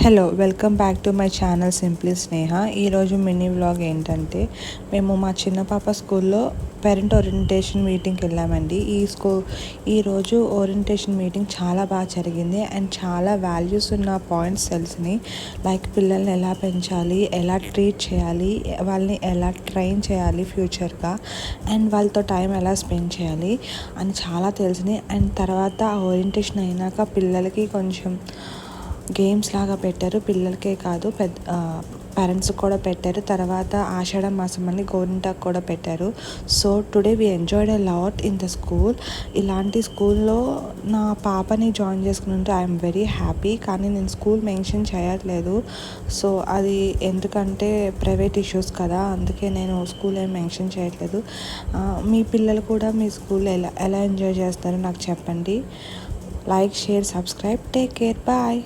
Hello welcome back to my channel simply Sneha. ఈరోజు mini vlog ఏంటంటే మేము మా చిన్న పాప స్కూల్లో పేరెంట్ ఓరియంటేషన్ మీటింగ్కి వెళ్ళామండి. ఈరోజు ఓరియంటేషన్ మీటింగ్ చాలా బాగా జరిగింది అండ్ చాలా వాల్యూస్ ఉన్న పాయింట్స్ తెలిసినాయి. లైక్ పిల్లల్ని ఎలా పెంచాలి, ఎలా ట్రీట్ చేయాలి, వాళ్ళని ఎలా ట్రైన్ చేయాలి ఫ్యూచర్గా, అండ్ వాళ్ళతో టైం ఎలా స్పెండ్ చేయాలి అని చాలా తెలిసినాయి. అండ్ తర్వాత ఆ ఓరియంటేషన్ అయినాక పిల్లలకి కొంచెం గేమ్స్ లాగా పెట్టారు. పిల్లలకే కాదు, పేరెంట్స్కి కూడా పెట్టారు. తర్వాత ఆషాఢ మాసం అని గోరింటాకు కూడా పెట్టారు. So today we enjoyed a lot in the school. ఇలాంటి స్కూల్లో నా పాపని జాయిన్ చేసుకుంటే ఐఎమ్ వెరీ హ్యాపీ. కానీ నేను స్కూల్ మెన్షన్ చేయట్లేదు. సో అది ఎందుకంటే ప్రైవేట్ ఇష్యూస్ కదా, అందుకే నేను స్కూల్ ఏం మెన్షన్ చేయట్లేదు. మీ పిల్లలు కూడా మీ స్కూల్లో ఎలా ఎంజాయ్ చేస్తారో నాకు చెప్పండి. Like, share, subscribe. Take care. Bye.